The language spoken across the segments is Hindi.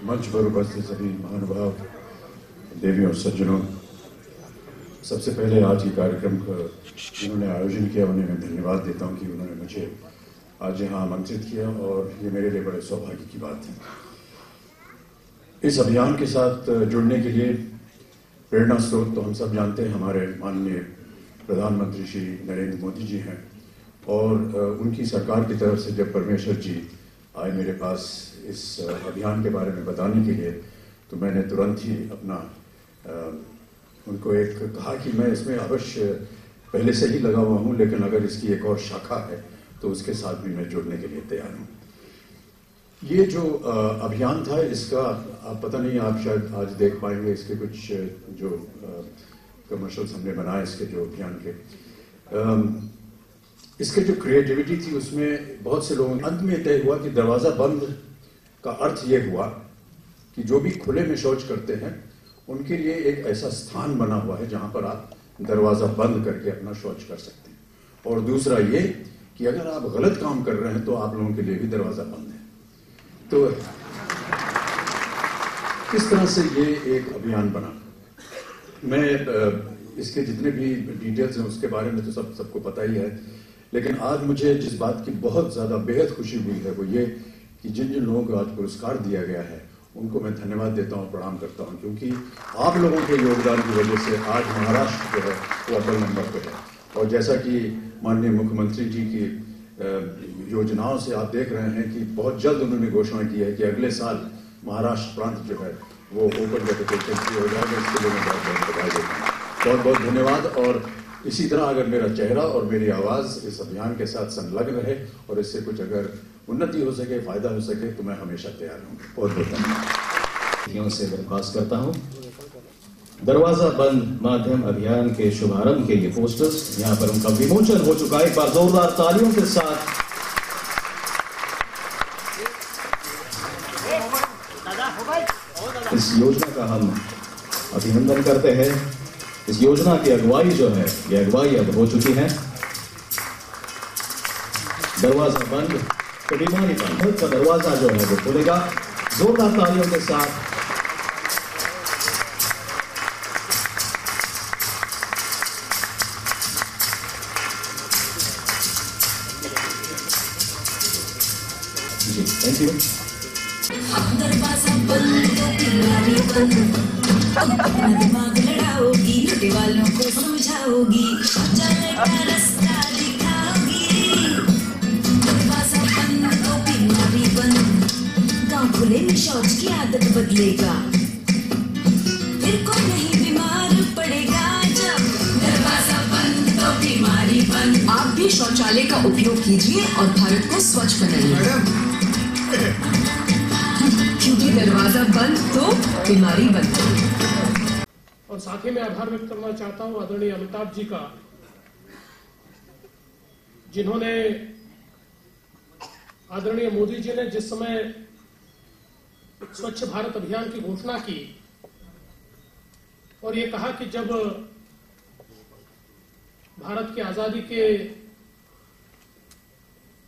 मंच पर उपस्थित सभी महानुभाव, देवियों और सज्जनों, सबसे पहले आज के कार्यक्रम का जिन्होंने आयोजन किया उन्हें मैं धन्यवाद देता हूं कि उन्होंने मुझे आज यहाँ आमंत्रित किया और ये मेरे लिए बड़े सौभाग्य की बात है। इस अभियान के साथ जुड़ने के लिए प्रेरणा स्रोत तो हम सब जानते हैं, हमारे माननीय प्रधानमंत्री श्री नरेंद्र मोदी जी हैं और उनकी सरकार की तरफ से जब परमेश्वर जी आए मेरे पास इस अभियान के बारे में बताने के लिए, तो मैंने तुरंत ही अपना उनको एक कहा कि मैं इसमें अवश्य पहले से ही लगा हुआ हूँ, लेकिन अगर इसकी एक और शाखा है तो उसके साथ भी मैं जुड़ने के लिए तैयार हूँ। ये जो अभियान था, इसका आप पता नहीं, आप शायद आज देख पाएंगे इसके कुछ जो कमर्शियल्स हमने बनाए इसके जो अभियान के, इसके जो क्रिएटिविटी थी उसमें बहुत से लोगों अंत में तय हुआ कि दरवाज़ा बंद का अर्थ ये हुआ कि जो भी खुले में शौच करते हैं उनके लिए एक ऐसा स्थान बना हुआ है जहां पर आप दरवाज़ा बंद करके अपना शौच कर सकते हैं, और दूसरा ये कि अगर आप गलत काम कर रहे हैं तो आप लोगों के लिए भी दरवाज़ा बंद है। तो इस तरह से ये एक अभियान बना। मैं इसके जितने भी डिटेल्स हैं उसके बारे में तो सबको पता ही है, लेकिन आज मुझे जिस बात की बहुत ज़्यादा बेहद खुशी हुई है वो ये कि जिन जिन लोगों को आज पुरस्कार दिया गया है उनको मैं धन्यवाद देता हूँ, प्रणाम करता हूँ, क्योंकि आप लोगों के योगदान की वजह से आज महाराष्ट्र जो है वो अव्वल नंबर पर है। और जैसा कि माननीय मुख्यमंत्री जी की योजनाओं से आप देख रहे हैं कि बहुत जल्द उन्होंने घोषणा की है कि अगले साल महाराष्ट्र प्रांत जो है वो ओपन डेफिकेशन हो जाएगा। इसके लिए मैं बहुत बहुत बधाई देता हूँ, बहुत बहुत धन्यवाद। और इसी तरह अगर मेरा चेहरा और मेरी आवाज़ इस अभियान के साथ संलग्न रहे और इससे कुछ अगर उन्नति हो सके, फायदा हो सके, तो मैं हमेशा तैयार हूँ। बहुत बहुत धन्यवाद से दरख्वास्त करता हूँ, दरवाजा बंद माध्यम अभियान के शुभारंभ के लिए पोस्टर्स यहाँ पर उनका विमोचन हो चुका है। एक बार जोरदार तालियों के साथ इस योजना का हम अभिनंदन करते हैं। इस योजना की अगुवाई जो है, ये अगुवाई अब हो चुकी है। दरवाजा बंद तो बीमारी बंद का दरवाजा जो है वो खुलेगा। जोरदार तालियों के साथ जी, थैंक यू। दरवाजा बंद तो बीमारी बंद, दिमाग लड़ाओगी, लुटे वालों को समझाओगी, शौचालय का रास्ता दिखाओगी। दरवाजा बंद तो बीमारी बंद, गाँव खुले में शौच की आदत बदलेगा, फिर कोई नहीं बीमार पड़ेगा जब दरवाजा बंद तो बीमारी बंद। आप भी शौचालय का उपयोग कीजिए और भारत को स्वच्छ बनाइए, क्योंकि दरवाजा बंद तो बीमारी बंद। और साथ ही मैं आभार व्यक्त करना चाहता हूं आदरणीय अमिताभ जी का, जिन्होंने, आदरणीय मोदी जी ने जिस समय स्वच्छ भारत अभियान की घोषणा की और ये कहा कि जब भारत की आजादी के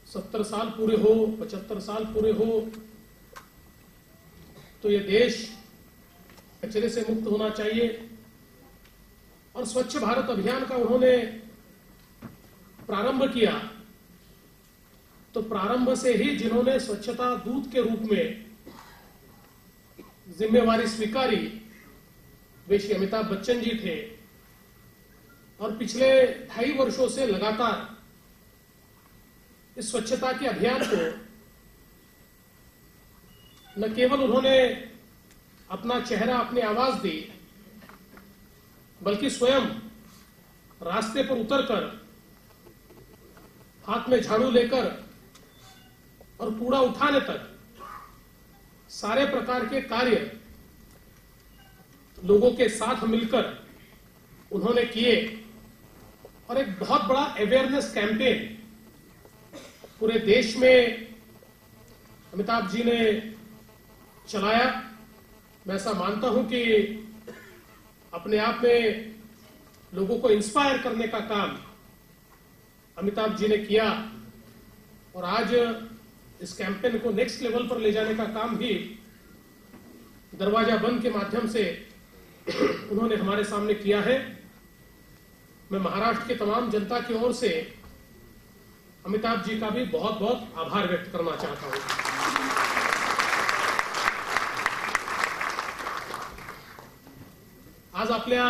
70 साल पूरे हो, 75 साल पूरे हो, तो ये देश कचरे से मुक्त होना चाहिए। और स्वच्छ भारत अभियान का उन्होंने प्रारंभ किया, तो प्रारंभ से ही जिन्होंने स्वच्छता दूत के रूप में जिम्मेवारी स्वीकारी वे श्री अमिताभ बच्चन जी थे। और पिछले 2.5 वर्षों से लगातार इस स्वच्छता के अभियान को न केवल उन्होंने अपना चेहरा, अपनी आवाज दी, बल्कि स्वयं रास्ते पर उतरकर हाथ में झाड़ू लेकर और कूड़ा उठाने तक सारे प्रकार के कार्य लोगों के साथ मिलकर उन्होंने किए। और एक बहुत बड़ा अवेयरनेस कैंपेन पूरे देश में अमिताभ जी ने चलाया। मैं ऐसा मानता हूं कि अपने आप में लोगों को इंस्पायर करने का काम अमिताभ जी ने किया और आज इस कैंपेन को नेक्स्ट लेवल पर ले जाने का काम भी दरवाजा बंद के माध्यम से उन्होंने हमारे सामने किया है। मैं महाराष्ट्र की तमाम जनता की ओर से अमिताभ जी का भी बहुत बहुत आभार व्यक्त करना चाहता हूं। आज आपल्या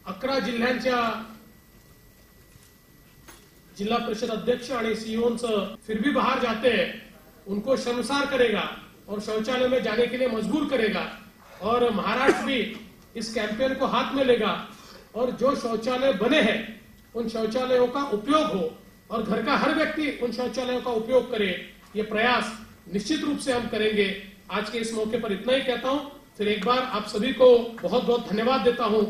11 जिल्ह्यांच्या जिला परिषद अध्यक्ष और सीईओंचं फिर भी बाहर जाते हैं उनको शर्मसार करेगा और शौचालय में जाने के लिए मजबूर करेगा, और महाराष्ट्र भी इस कैंपेन को हाथ में लेगा और जो शौचालय बने हैं उन शौचालयों का उपयोग हो और घर का हर व्यक्ति उन शौचालयों का उपयोग करे। ये प्रयास निश्चित रूप से हम करेंगे। आज के इस मौके पर इतना ही कहता हूं। फिर एक बार आप सभी को बहुत बहुत धन्यवाद देता हूं।